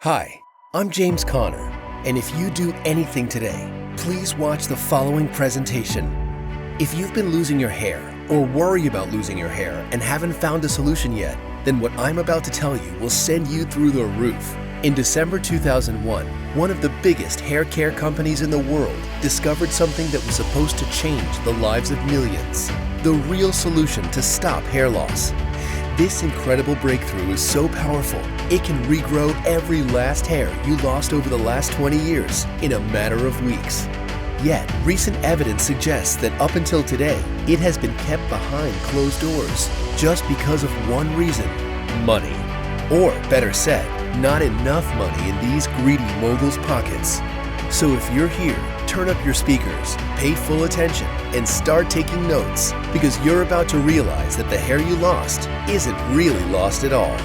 Hi, I'm James Conner, and if you do anything today, please watch the following presentation. If you've been losing your hair or worry about losing your hair and haven't found a solution yet, then what I'm about to tell you will send you through the roof. In December 2001, one of the biggest hair care companies in the world discovered something that was supposed to change the lives of millions. The real solution to stop hair loss. This incredible breakthrough is so powerful, it can regrow every last hair you lost over the last 20 years in a matter of weeks. Yet, recent evidence suggests that up until today, it has been kept behind closed doors just because of one reason: money. Or, better said, not enough money in these greedy moguls' pockets. So if you're here, turn up your speakers, pay full attention, and start taking notes, because you're about to realize that the hair you lost isn't really lost at all.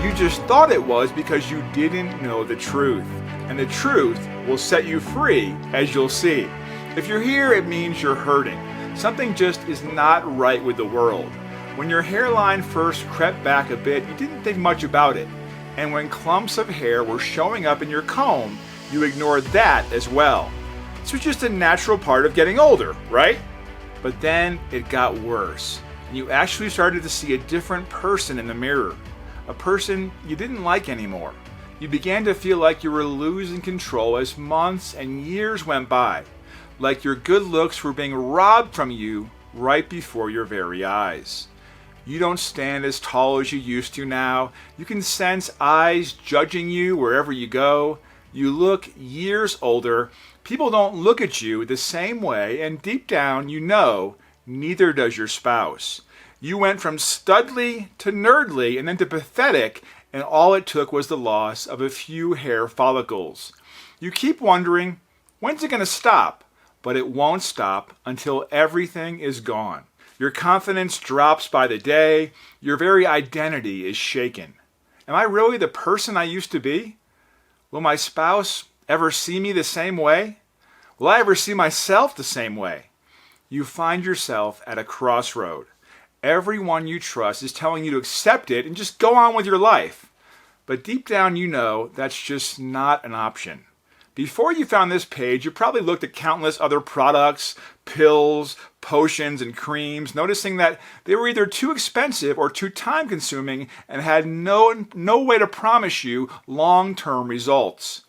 You just thought it was because you didn't know the truth. And the truth will set you free, as you'll see. If you're here, it means you're hurting. Something just is not right with the world. When your hairline first crept back a bit, you didn't think much about it. And when clumps of hair were showing up in your comb, you ignored that as well. This was just a natural part of getting older, right? But then it got worse, and you actually started to see a different person in the mirror. A person you didn't like anymore. You began to feel like you were losing control as months and years went by. Like your good looks were being robbed from you right before your very eyes. You don't stand as tall as you used to now. You can sense eyes judging you wherever you go. You look years older. People don't look at you the same way, and deep down you know neither does your spouse. You went from studly to nerdly and then to pathetic, and all it took was the loss of a few hair follicles. You keep wondering, when's it going to stop? But it won't stop until everything is gone. Your confidence drops by the day. Your very identity is shaken. Am I really the person I used to be? Will my spouse ever see me the same way? Will I ever see myself the same way? You find yourself at a crossroad. Everyone you trust is telling you to accept it and just go on with your life. But deep down you know that's just not an option. Before you found this page, you probably looked at countless other products, pills, potions, and creams, noticing that they were either too expensive or too time-consuming and had no way to promise you long-term results.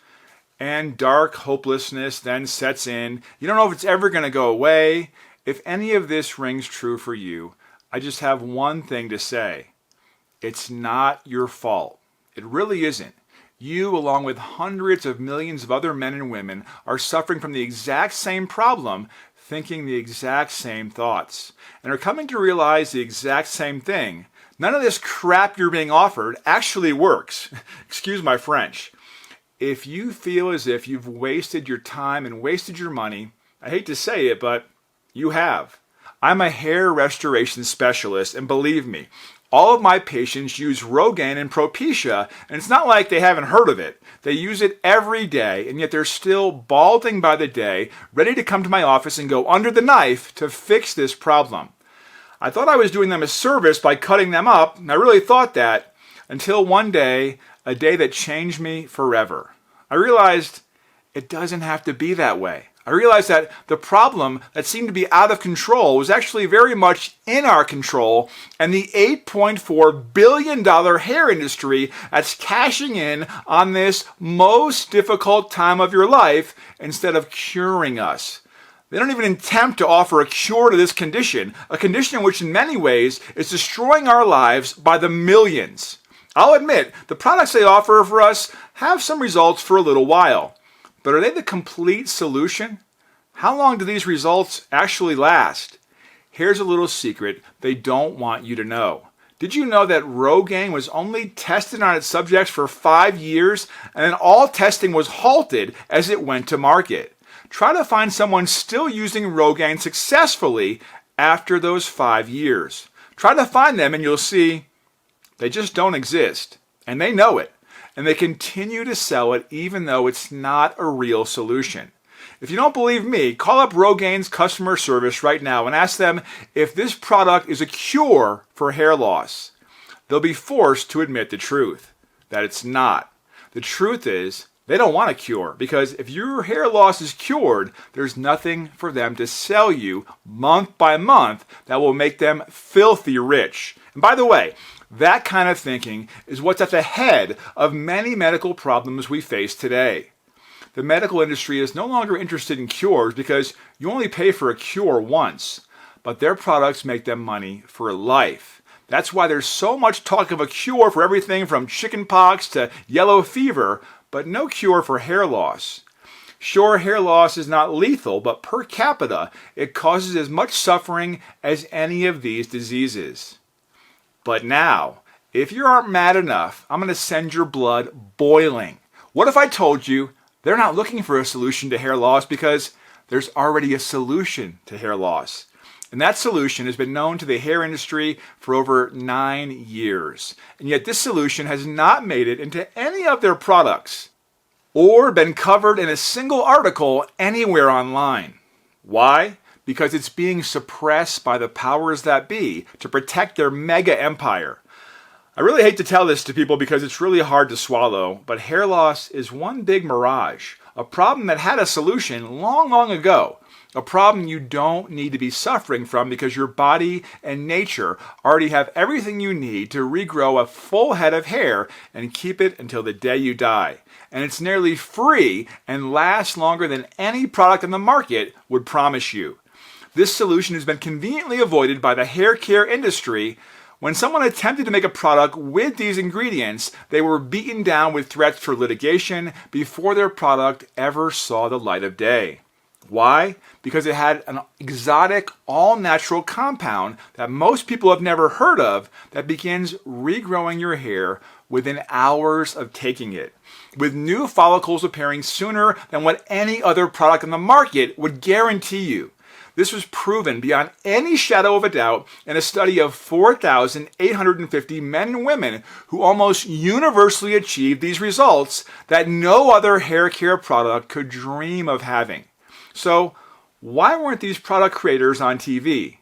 And dark hopelessness then sets in. You don't know if it's ever going to go away. If any of this rings true for you, I just have one thing to say. It's not your fault. It really isn't. You, along with hundreds of millions of other men and women, are suffering from the exact same problem, thinking the exact same thoughts, and are coming to realize the exact same thing. None of this crap you're being offered actually works. Excuse my French. If you feel as if you've wasted your time and wasted your money, I hate to say it, but you have. I'm a hair restoration specialist, and believe me, all of my patients use Rogaine and Propecia, and it's not like they haven't heard of it. They use it every day, and yet they're still balding by the day, ready to come to my office and go under the knife to fix this problem. I thought I was doing them a service by cutting them up, and I really thought that, until one day, a day that changed me forever. I realized it doesn't have to be that way. I realized that the problem that seemed to be out of control was actually very much in our control, and the $8.4 billion hair industry that's cashing in on this most difficult time of your life instead of curing us. They don't even attempt to offer a cure to this condition, a condition which in many ways is destroying our lives by the millions. I'll admit, the products they offer for us have some results for a little while. But are they the complete solution? How long do these results actually last? Here's a little secret they don't want you to know. Did you know that Rogaine was only tested on its subjects for 5 years, and then all testing was halted as it went to market? Try to find someone still using Rogaine successfully after those 5 years. Try to find them and you'll see they just don't exist. And they know it. And they continue to sell it even though it's not a real solution. If you don't believe me, call up Rogaine's customer service right now and ask them if this product is a cure for hair loss. They'll be forced to admit the truth, that it's not. The truth is, they don't want a cure, because if your hair loss is cured, there's nothing for them to sell you month by month that will make them filthy rich. And by the way, that kind of thinking is what's at the head of many medical problems we face today. The medical industry is no longer interested in cures because you only pay for a cure once, but their products make them money for life. That's why there's so much talk of a cure for everything from chickenpox to yellow fever, but no cure for hair loss. Sure, hair loss is not lethal, but per capita, it causes as much suffering as any of these diseases. But now, if you aren't mad enough, I'm going to send your blood boiling. What if I told you they're not looking for a solution to hair loss because there's already a solution to hair loss? And that solution has been known to the hair industry for over 9 years. And yet this solution has not made it into any of their products or been covered in a single article anywhere online. Why? Because it's being suppressed by the powers that be to protect their mega empire. I really hate to tell this to people because it's really hard to swallow, but hair loss is one big mirage, a problem that had a solution long, long ago. A problem you don't need to be suffering from because your body and nature already have everything you need to regrow a full head of hair and keep it until the day you die. And it's nearly free and lasts longer than any product on the market would promise you. This solution has been conveniently avoided by the hair care industry. When someone attempted to make a product with these ingredients, they were beaten down with threats for litigation before their product ever saw the light of day. Why? Because it had an exotic, all-natural compound that most people have never heard of that begins regrowing your hair within hours of taking it, with new follicles appearing sooner than what any other product on the market would guarantee you. This was proven beyond any shadow of a doubt in a study of 4,850 men and women who almost universally achieved these results that no other hair care product could dream of having. So, why weren't these product creators on TV?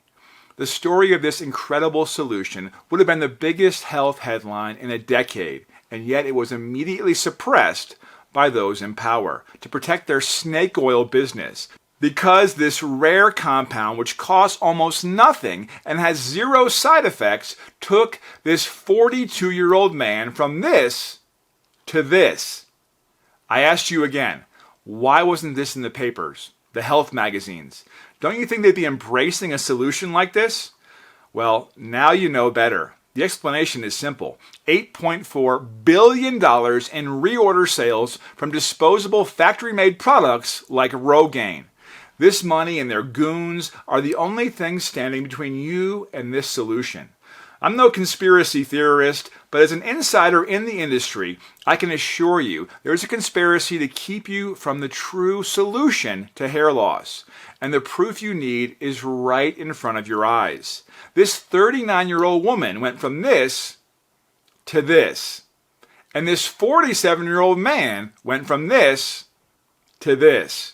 The story of this incredible solution would have been the biggest health headline in a decade, and yet it was immediately suppressed by those in power to protect their snake oil business. Because this rare compound, which costs almost nothing and has zero side effects, took this 42-year-old man from this to this. I asked you again, why wasn't this in the papers, the health magazines? Don't you think they'd be embracing a solution like this? Well, now you know better. The explanation is simple. $8.4 billion in reorder sales from disposable factory-made products like Rogaine. This money and their goons are the only things standing between you and this solution. I'm no conspiracy theorist, but as an insider in the industry, I can assure you there's a conspiracy to keep you from the true solution to hair loss. And the proof you need is right in front of your eyes. This 39-year-old woman went from this to this. And this 47-year-old man went from this to this.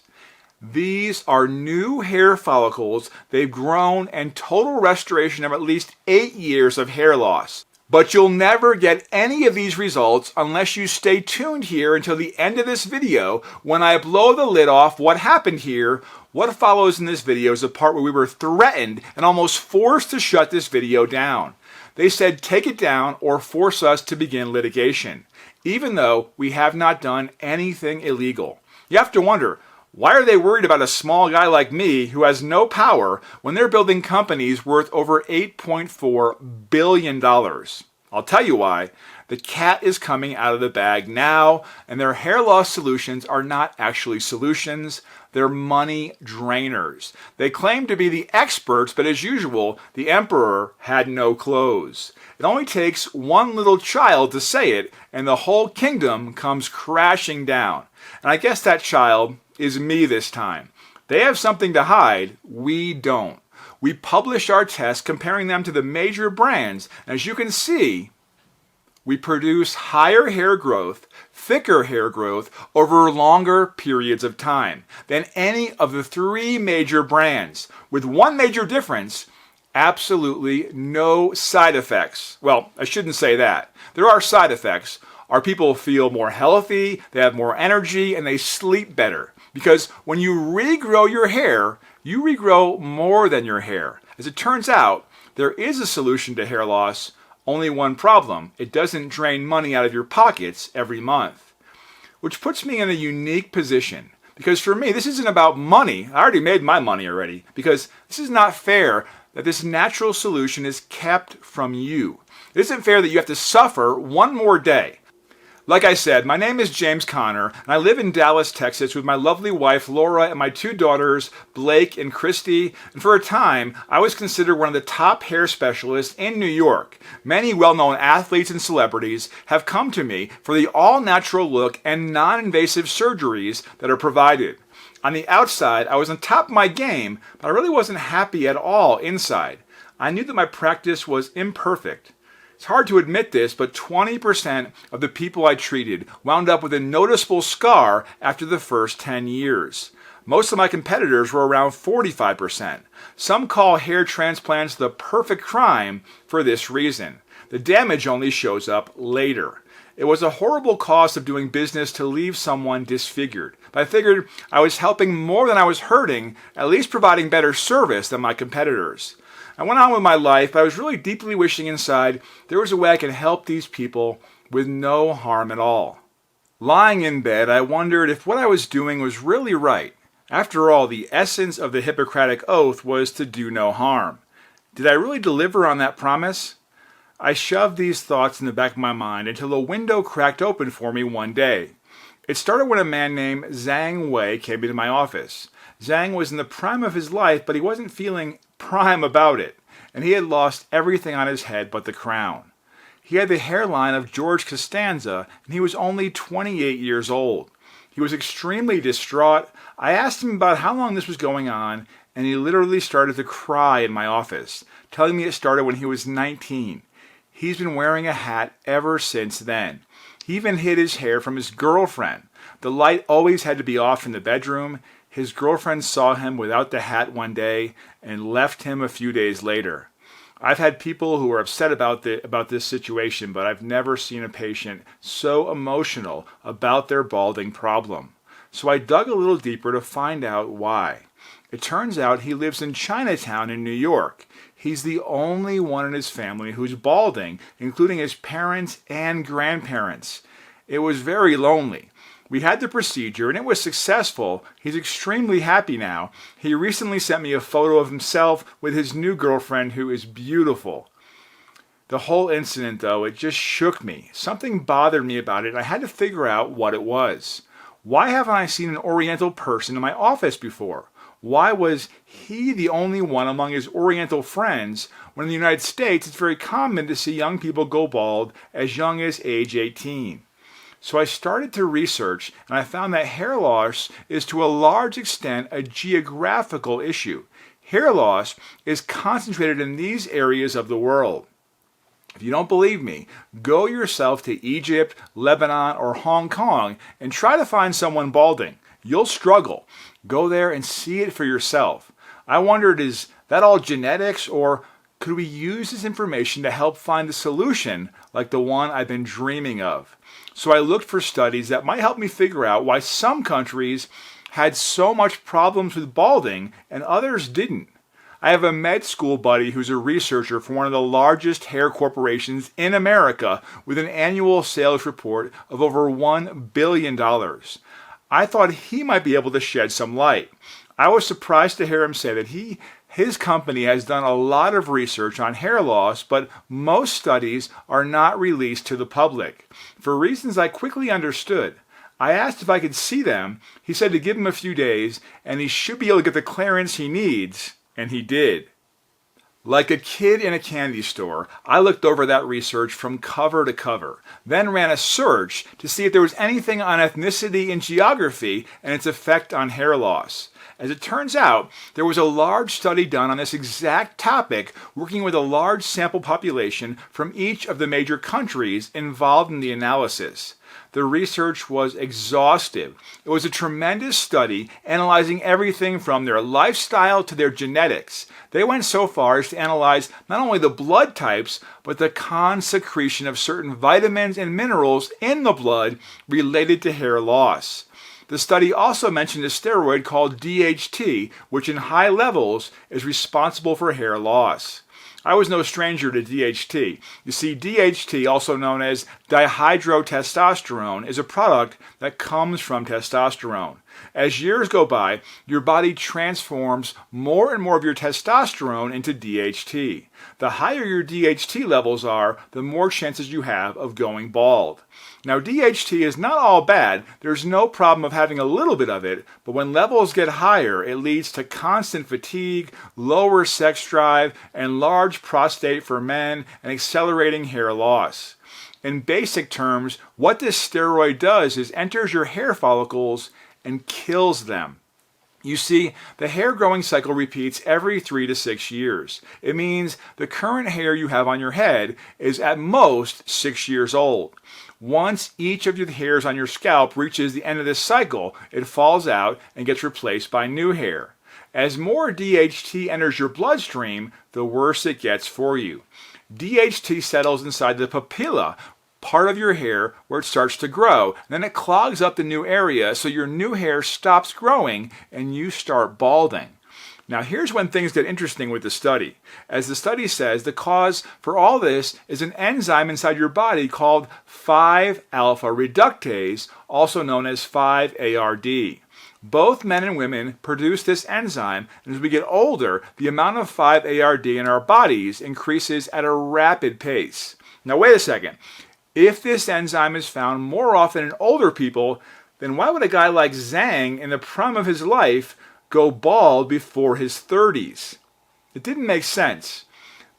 These are new hair follicles they've grown and total restoration of at least 8 years of hair loss. But you'll never get any of these results unless you stay tuned here until the end of this video when I blow the lid off what happened here. What follows in this video is the part where we were threatened and almost forced to shut this video down. They said take it down or force us to begin litigation, even though we have not done anything illegal. You have to wonder, why are they worried about a small guy like me who has no power when they're building companies worth over $8.4 billion? I'll tell you why. The cat is coming out of the bag now, and their hair loss solutions are not actually solutions. They're money drainers. They claim to be the experts, but as usual, the emperor had no clothes. It only takes one little child to say it, and the whole kingdom comes crashing down. And I guess that child is me this time. They have something to hide, we don't. We publish our tests comparing them to the major brands. As you can see, we produce higher hair growth, thicker hair growth over longer periods of time than any of the 3 major brands, with one major difference: absolutely no side effects. Well, I shouldn't say that. There are side effects. Our people feel more healthy, they have more energy, and they sleep better. Because when you regrow your hair, you regrow more than your hair. As it turns out, there is a solution to hair loss. Only one problem: it doesn't drain money out of your pockets every month. Which puts me in a unique position. Because for me, this isn't about money. I already made my money already. Because this is not fair that this natural solution is kept from you. It isn't fair that you have to suffer one more day. Like I said, my name is James Conner, and I live in Dallas, Texas with my lovely wife, Laura, and my two daughters, Blake and Christy. And for a time, I was considered one of the top hair specialists in New York. Many well-known athletes and celebrities have come to me for the all-natural look and non-invasive surgeries that are provided. On the outside, I was on top of my game, but I really wasn't happy at all inside. I knew that my practice was imperfect. It's hard to admit this, but 20% of the people I treated wound up with a noticeable scar after the first 10 years. Most of my competitors were around 45%. Some call hair transplants the perfect crime for this reason. The damage only shows up later. It was a horrible cost of doing business to leave someone disfigured. But I figured I was helping more than I was hurting, at least providing better service than my competitors. I went on with my life, but I was really deeply wishing inside there was a way I could help these people with no harm at all. Lying in bed, I wondered if what I was doing was really right. After all, the essence of the Hippocratic Oath was to do no harm. Did I really deliver on that promise? I shoved these thoughts in the back of my mind until a window cracked open for me one day. It started when a man named Zhang Wei came into my office. Zhang was in the prime of his life, but he wasn't feeling prime about it, and he had lost everything on his head but the crown. He had the hairline of George Costanza, and he was only 28 years old. He was extremely distraught. I asked him about how long this was going on, and he literally started to cry in my office, telling me it started when he was 19. He's been wearing a hat ever since then. He even hid his hair from his girlfriend. The light always had to be off in the bedroom. His girlfriend saw him without the hat one day and left him a few days later. I've had people who are upset about this situation, but I've never seen a patient so emotional about their balding problem. So I dug a little deeper to find out why. It turns out he lives in Chinatown in New York. He's the only one in his family who's balding, including his parents and grandparents. It was very lonely. We had the procedure and it was successful. He's extremely happy now. He recently sent me a photo of himself with his new girlfriend who is beautiful. The whole incident, though, it just shook me. Something bothered me about it and I had to figure out what it was. Why haven't I seen an Oriental person in my office before? Why was he the only one among his Oriental friends when in the United States it's very common to see young people go bald as young as age 18? So I started to research, and I found that hair loss is to a large extent a geographical issue. Hair loss is concentrated in these areas of the world. If you don't believe me, go yourself to Egypt, Lebanon, or Hong Kong and try to find someone balding. You'll struggle. Go there and see it for yourself. I wondered, is that all genetics, or could we use this information to help find a solution like the one I've been dreaming of? So I looked for studies that might help me figure out why some countries had so much problems with balding and others didn't. I have a med school buddy who's a researcher for one of the largest hair corporations in America with an annual sales report of over $1 billion. I thought he might be able to shed some light. I was surprised to hear him say that his company has done a lot of research on hair loss, but most studies are not released to the public. For reasons I quickly understood, I asked if I could see them. He said to give him a few days, and he should be able to get the clearance he needs, and he did. Like a kid in a candy store, I looked over that research from cover to cover, then ran a search to see if there was anything on ethnicity and geography and its effect on hair loss. As it turns out, there was a large study done on this exact topic, working with a large sample population from each of the major countries involved in the analysis. The research was exhaustive. It was a tremendous study analyzing everything from their lifestyle to their genetics. They went so far as to analyze not only the blood types, but the secretion of certain vitamins and minerals in the blood related to hair loss. The study also mentioned a steroid called DHT, which in high levels is responsible for hair loss. I was no stranger to DHT. You see, DHT, also known as dihydrotestosterone, is a product that comes from testosterone. As years go by, your body transforms more and more of your testosterone into DHT. The higher your DHT levels are, the more chances you have of going bald. Now, DHT is not all bad. There's no problem of having a little bit of it, but when levels get higher, it leads to constant fatigue, lower sex drive, and large prostate for men, and accelerating hair loss. In basic terms, what this steroid does is enters your hair follicles and kills them. You see, the hair growing cycle repeats every 3 to 6 years. It means the current hair you have on your head is at most 6 years old. Once each of your hairs on your scalp reaches the end of this cycle, it falls out and gets replaced by new hair. As more DHT enters your bloodstream, the worse it gets for you. DHT settles inside the papilla, part of your hair where it starts to grow. And then it clogs up the new area, so your new hair stops growing and you start balding. Now here's when things get interesting with the study. As the study says, the cause for all this is an enzyme inside your body called 5-alpha reductase, also known as 5-ARD. Both men and women produce this enzyme, and as we get older, the amount of 5-ARD in our bodies increases at a rapid pace. Now wait a second. If this enzyme is found more often in older people, then why would a guy like Zhang in the prime of his life go bald before his 30s? It didn't make sense.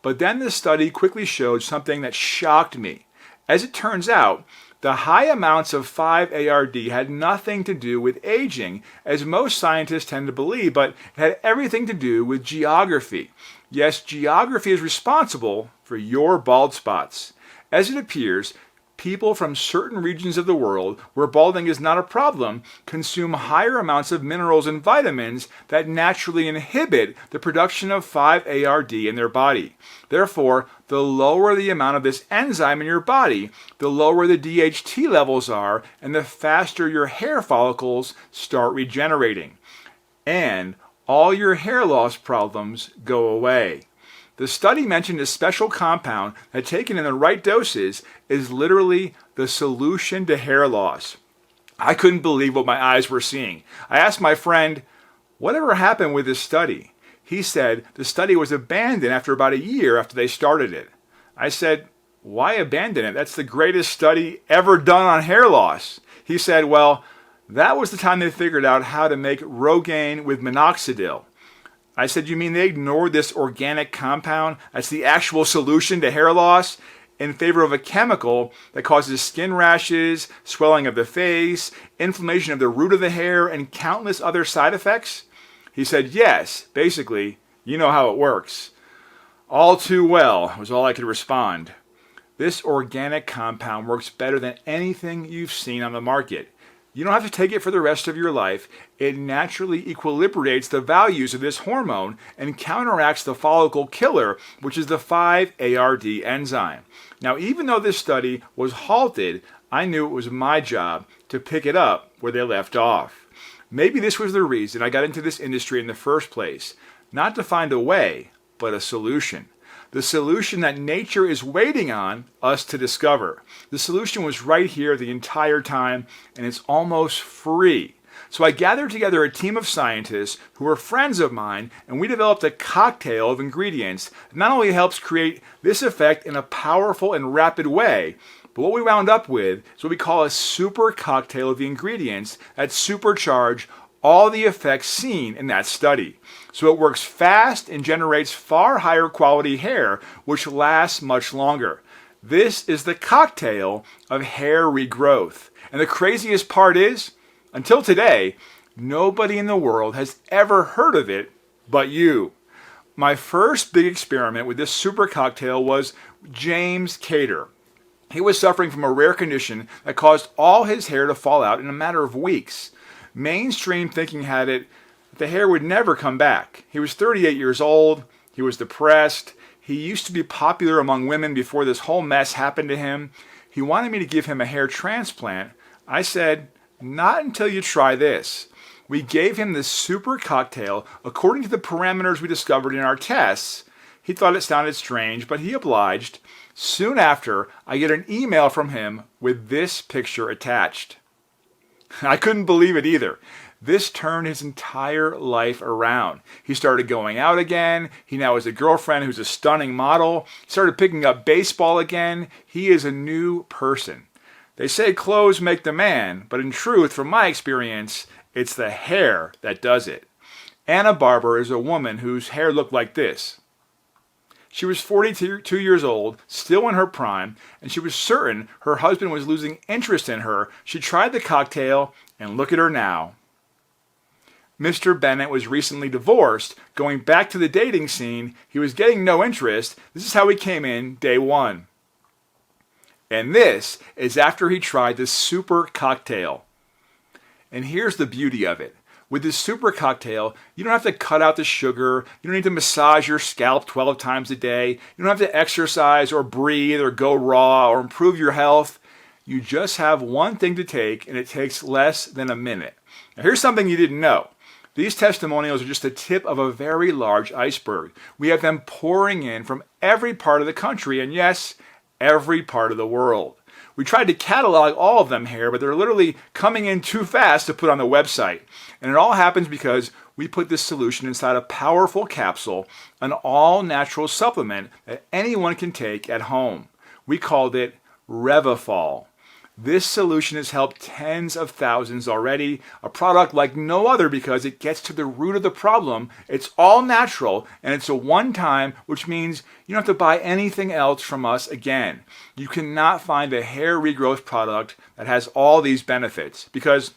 But then the study quickly showed something that shocked me. As it turns out, the high amounts of 5-ARD had nothing to do with aging, as most scientists tend to believe, but it had everything to do with geography. Yes, geography is responsible for your bald spots. As it appears, people from certain regions of the world where balding is not a problem consume higher amounts of minerals and vitamins that naturally inhibit the production of 5-ARD in their body. Therefore, the lower the amount of this enzyme in your body, the lower the DHT levels are, and the faster your hair follicles start regenerating. And all your hair loss problems go away. The study mentioned a special compound that, taken in the right doses, is literally the solution to hair loss. I couldn't believe what my eyes were seeing. I asked my friend, "Whatever happened with this study?" He said the study was abandoned after about a year after they started it. I said, "Why abandon it? That's the greatest study ever done on hair loss." He said, "Well, that was the time they figured out how to make Rogaine with minoxidil." I said, "You mean they ignored this organic compound that's the actual solution to hair loss in favor of a chemical that causes skin rashes, swelling of the face, inflammation of the root of the hair, and countless other side effects?" He said, "Yes, basically, you know how it works." "All too well," was all I could respond. This organic compound works better than anything you've seen on the market. You don't have to take it for the rest of your life. It naturally equilibrates the values of this hormone and counteracts the follicle killer, which is the 5-ARD enzyme. Now, even though this study was halted, I knew it was my job to pick it up where they left off. Maybe this was the reason I got into this industry in the first place. Not to find a way, but a solution. The solution that nature is waiting on us to discover. The solution was right here the entire time, and it's almost free. So I gathered together a team of scientists who were friends of mine, and we developed a cocktail of ingredients that not only helps create this effect in a powerful and rapid way, but what we wound up with is what we call a super cocktail of the ingredients that supercharge all the effects seen in that study. So it works fast and generates far higher quality hair, which lasts much longer. This is the cocktail of hair regrowth. And the craziest part is, until today, Nobody in the world has ever heard of it but you. My first big experiment with this super cocktail was James Cater. He was suffering from a rare condition that caused all his hair to fall out in a matter of weeks. Mainstream thinking had it that the hair would never come back. He was 38 years old. He was depressed. He used to be popular among women before this whole mess happened to him. He wanted me to give him a hair transplant. I said, not until you try this. We gave him this super cocktail according to the parameters we discovered in our tests. He thought it sounded strange, but he obliged. Soon after, I get an email from him with this picture attached. I couldn't believe it either. This turned his entire life around. He started going out again. He now has a girlfriend who's a stunning model. He started picking up baseball again. He is a new person. They say clothes make the man, but in truth, from my experience, it's the hair that does it. Anna Barber is a woman whose hair looked like this. She was 42 years old, still in her prime, and she was certain her husband was losing interest in her. She tried the cocktail, and look at her now. Mr. Bennett was recently divorced. Going back to the dating scene, he was getting no interest. This is how he came in day one. And this is after he tried the super cocktail. And here's the beauty of it. With this super cocktail, you don't have to cut out the sugar. You don't need to massage your scalp 12 times a day. You don't have to exercise or breathe or go raw or improve your health. You just have one thing to take, and it takes less than a minute. Now, here's something you didn't know. These testimonials are just the tip of a very large iceberg. We have them pouring in from every part of the country, and yes, every part of the world. We tried to catalog all of them here, but they're literally coming in too fast to put on the website. And it all happens because we put this solution inside a powerful capsule, an all-natural supplement that anyone can take at home. We called it Revifol. This solution has helped tens of thousands already, a product like no other because it gets to the root of the problem. It's all natural, and it's a one-time, which means you don't have to buy anything else from us again. You cannot find a hair regrowth product that has all these benefits because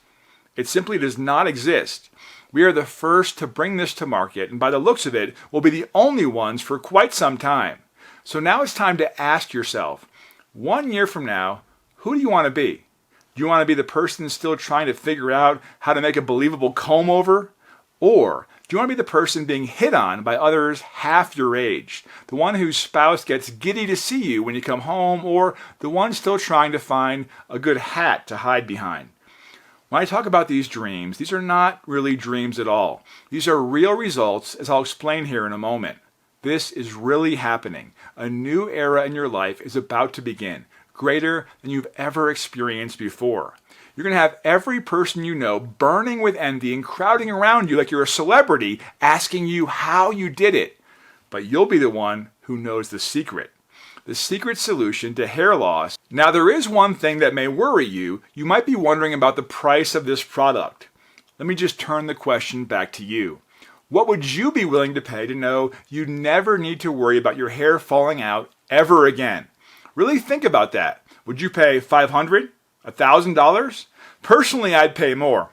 it simply does not exist. We are the first to bring this to market, and by the looks of it, we'll be the only ones for quite some time. So now it's time to ask yourself, 1 year from now, who do you want to be? Do you want to be the person still trying to figure out how to make a believable comb over? Or do you want to be the person being hit on by others half your age? The one whose spouse gets giddy to see you when you come home, or the one still trying to find a good hat to hide behind? When I talk about these dreams, these are not really dreams at all. These are real results, as I'll explain here in a moment. This is really happening. A new era in your life is about to begin, greater than you've ever experienced before. You're going to have every person you know burning with envy and crowding around you like you're a celebrity, asking you how you did it. But you'll be the one who knows the secret solution to hair loss. Now, there is one thing that may worry you. You might be wondering about the price of this product. Let me just turn the question back to you. What would you be willing to pay to know you never need to worry about your hair falling out ever again? Really think about that. Would you pay $500? $1,000? Personally, I'd pay more.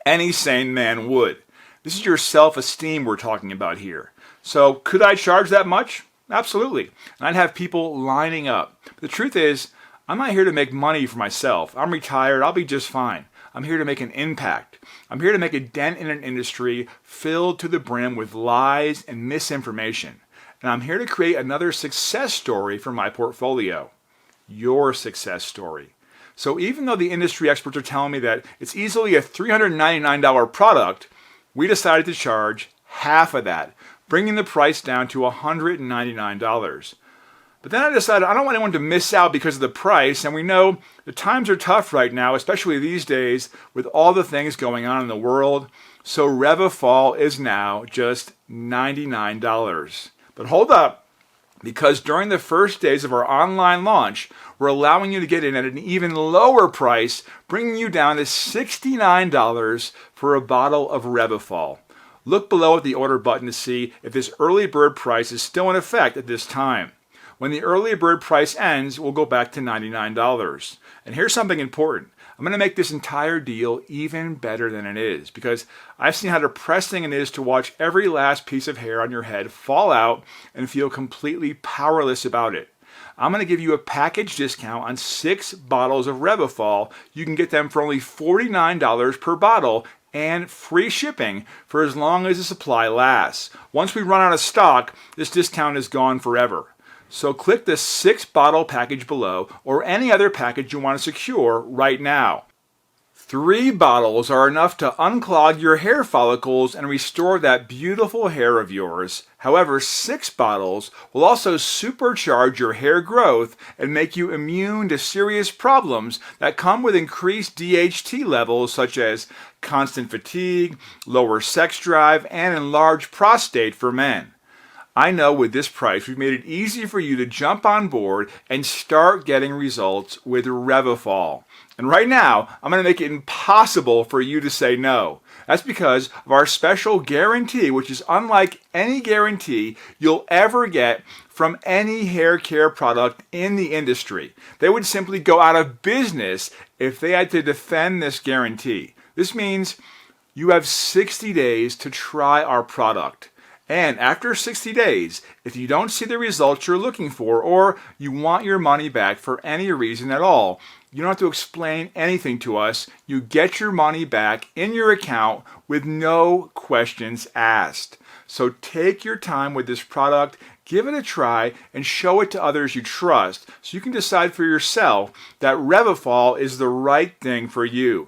Any sane man would. This is your self-esteem we're talking about here. So could I charge that much? Absolutely. And I'd have people lining up. But the truth is, I'm not here to make money for myself. I'm retired. I'll be just fine. I'm here to make an impact. I'm here to make a dent in an industry filled to the brim with lies and misinformation. And I'm here to create another success story for my portfolio. Your success story. So even though the industry experts are telling me that it's easily a $399 product, we decided to charge half of that, bringing the price down to $199. But then I decided I don't want anyone to miss out because of the price, and we know the times are tough right now, especially these days with all the things going on in the world. So Revifol is now just $99. But hold up, because during the first days of our online launch, we're allowing you to get in at an even lower price, bringing you down to $69 for a bottle of Revifol. Look below at the order button to see if this early bird price is still in effect at this time. When the early bird price ends, we'll go back to $99. And here's something important. I'm going to make this entire deal even better than it is because I've seen how depressing it is to watch every last piece of hair on your head fall out and feel completely powerless about it. I'm going to give you a package discount on 6 bottles of Revifol. You can get them for only $49 per bottle and free shipping for as long as the supply lasts. Once we run out of stock, this discount is gone forever. So click the 6-bottle package below or any other package you want to secure right now. 3 bottles are enough to unclog your hair follicles and restore that beautiful hair of yours. However, 6 bottles will also supercharge your hair growth and make you immune to serious problems that come with increased DHT levels such as constant fatigue, lower sex drive, and enlarged prostate for men. I know with this price, we've made it easy for you to jump on board and start getting results with Revifol. And right now, I'm going to make it impossible for you to say no. That's because of our special guarantee, which is unlike any guarantee you'll ever get from any hair care product in the industry. They would simply go out of business if they had to defend this guarantee. This means you have 60 days to try our product. And after 60 days, if you don't see the results you're looking for or you want your money back for any reason at all, you don't have to explain anything to us. You get your money back in your account with no questions asked. So take your time with this product, give it a try, and show it to others you trust so you can decide for yourself that Revifol is the right thing for you.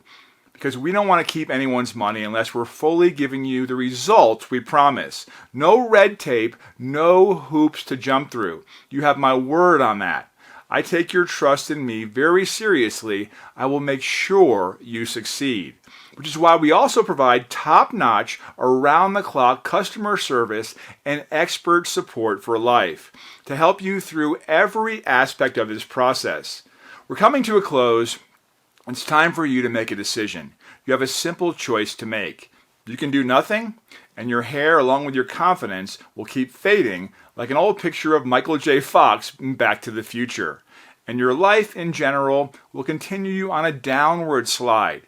Because we don't want to keep anyone's money unless we're fully giving you the results we promise. No red tape, no hoops to jump through. You have my word on that. I take your trust in me very seriously. I will make sure you succeed. Which is why we also provide top-notch, around-the-clock customer service and expert support for life to help you through every aspect of this process. We're coming to a close. It's time for you to make a decision. You have a simple choice to make. You can do nothing, and your hair, along with your confidence, will keep fading like an old picture of Michael J. Fox in Back to the Future. And your life in general will continue on a downward slide.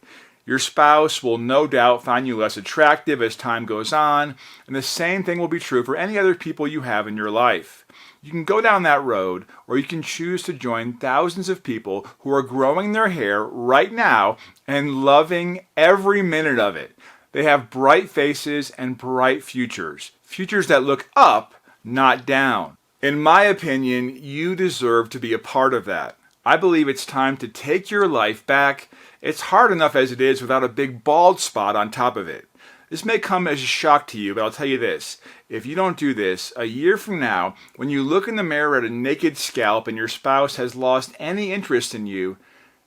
Your spouse will no doubt find you less attractive as time goes on, and the same thing will be true for any other people you have in your life. You can go down that road, or you can choose to join thousands of people who are growing their hair right now and loving every minute of it. They have bright faces and bright futures. Futures that look up, not down. In my opinion, you deserve to be a part of that. I believe it's time to take your life back. It's hard enough as it is without a big bald spot on top of it. This may come as a shock to you, but I'll tell you this. If you don't do this, a year from now, when you look in the mirror at a naked scalp and your spouse has lost any interest in you,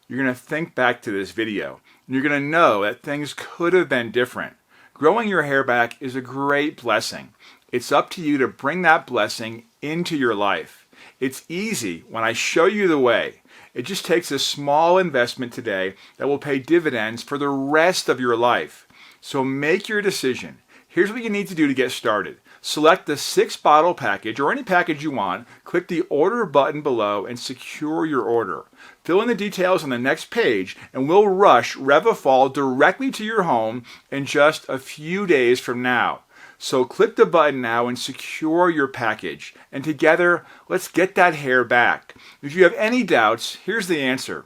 you're going to think back to this video. And you're going to know that things could have been different. Growing your hair back is a great blessing. It's up to you to bring that blessing into your life. It's easy when I show you the way. It just takes a small investment today that will pay dividends for the rest of your life. So make your decision. Here's what you need to do to get started. Select the 6-bottle package or any package you want. Click the order button below and secure your order. Fill in the details on the next page and we'll rush Revifol directly to your home in just a few days from now. So click the button now and secure your package. And together, let's get that hair back. If you have any doubts, here's the answer.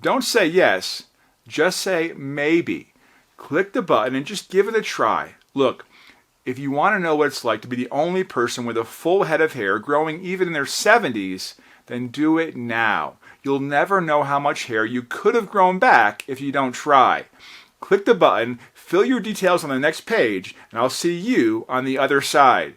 Don't say yes, just say maybe. Click the button and just give it a try. Look, if you want to know what it's like to be the only person with a full head of hair growing even in their 70s, then do it now. You'll never know how much hair you could have grown back if you don't try. Click the button, fill your details on the next page, and I'll see you on the other side.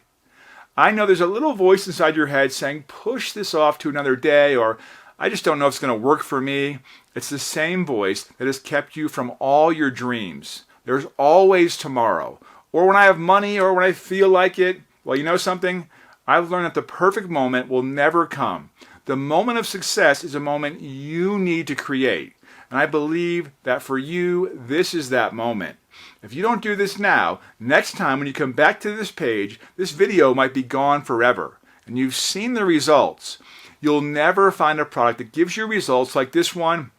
I know there's a little voice inside your head saying, push this off to another day, or I just don't know if it's going to work for me. It's the same voice that has kept you from all your dreams. There's always tomorrow. Or when I have money, or when I feel like it. Well, you know something? I've learned that the perfect moment will never come. The moment of success is a moment you need to create. And I believe that for you, this is that moment. If you don't do this now, next time when you come back to this page, this video might be gone forever. and you've seen the results. You'll never find a product that gives you results like this one,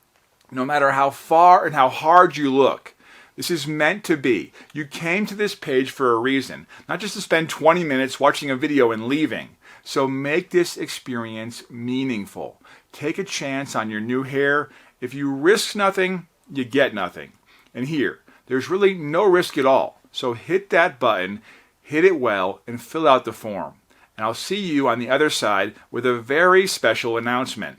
no matter how far and how hard you look. This is meant to be. You came to this page for a reason, not just to spend 20 minutes watching a video and leaving. So make this experience meaningful. Take a chance on your new hair. If you risk nothing, you get nothing. And here, there's really no risk at all. So hit that button, hit it well, and fill out the form. And I'll see you on the other side with a very special announcement.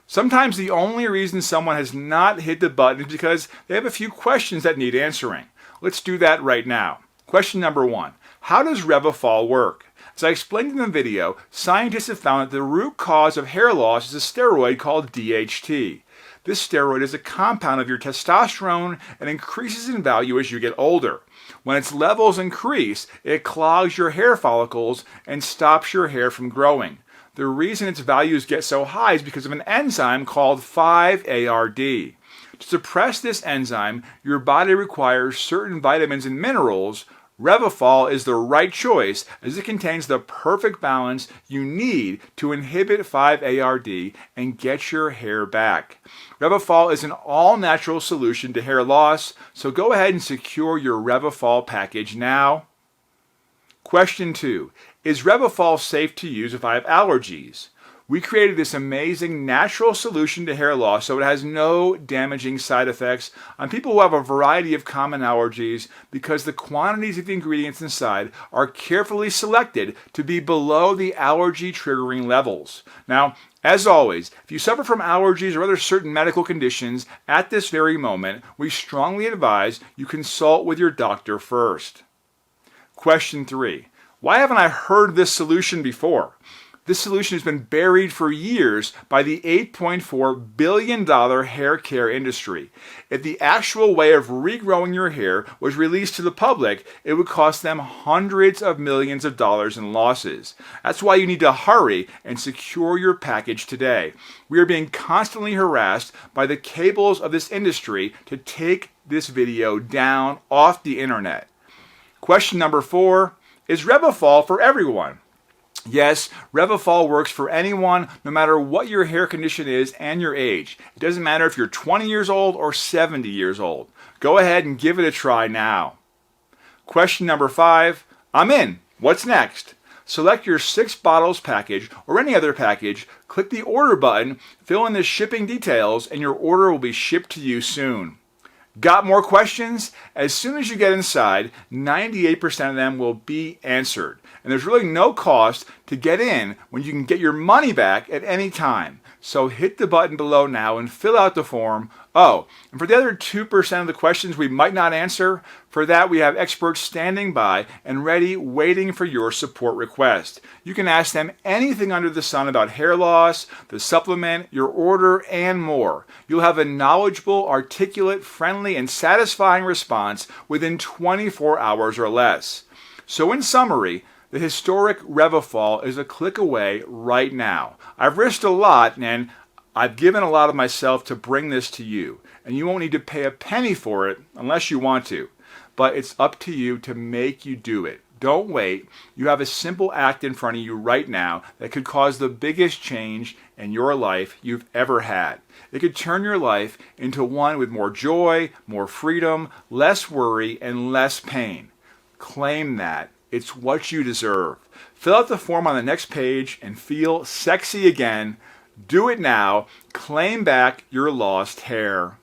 Sometimes the only reason someone has not hit the button is because they have a few questions that need answering. Let's do that right now. Question number 1. How does Revifol work? As I explained in the video, scientists have found that the root cause of hair loss is a steroid called DHT. This steroid is a compound of your testosterone and increases in value as you get older. When its levels increase, it clogs your hair follicles and stops your hair from growing. The reason its values get so high is because of an enzyme called 5-ARD. To suppress this enzyme, your body requires certain vitamins and minerals. Revifol is the right choice as it contains the perfect balance you need to inhibit 5-ARD and get your hair back. Revifol is an all-natural solution to hair loss, so go ahead and secure your Revifol package now. Question 2. Is Revifol safe to use if I have allergies? We created this amazing natural solution to hair loss so it has no damaging side effects on people who have a variety of common allergies because the quantities of the ingredients inside are carefully selected to be below the allergy triggering levels. Now, as always, if you suffer from allergies or other certain medical conditions at this very moment, we strongly advise you consult with your doctor first. Question 3. Why haven't I heard this solution before? This solution has been buried for years by the $8.4 billion hair care industry. If the actual way of regrowing your hair was released to the public, it would cost them hundreds of millions of dollars in losses. That's why you need to hurry and secure your package today. We are being constantly harassed by the cables of this industry to take this video down off the internet. Question number 4. Is Revifol for everyone? Yes, Revifol works for anyone, no matter what your hair condition is and your age. It doesn't matter if you're 20 years old or 70 years old. Go ahead and give it a try now. Question number 5. I'm in. What's next? Select your 6 bottles package or any other package, click the order button, fill in the shipping details, and your order will be shipped to you soon. Got more questions? As soon as you get inside, 98% of them will be answered. And there's really no cost to get in when you can get your money back at any time. So hit the button below now and fill out the form. Oh, and for the other 2% of the questions we might not answer, for that we have experts standing by and ready waiting for your support request. You can ask them anything under the sun about hair loss, the supplement, your order, and more. You'll have a knowledgeable, articulate, friendly, and satisfying response within 24 hours or less. So in summary, the historic Revifol is a click away right now. I've risked a lot and I've given a lot of myself to bring this to you. And you won't need to pay a penny for it unless you want to. But it's up to you to make you do it. Don't wait. You have a simple act in front of you right now that could cause the biggest change in your life you've ever had. It could turn your life into one with more joy, more freedom, less worry, and less pain. Claim that. It's what you deserve. Fill out the form on the next page and feel sexy again. Do it now. Claim back your lost hair.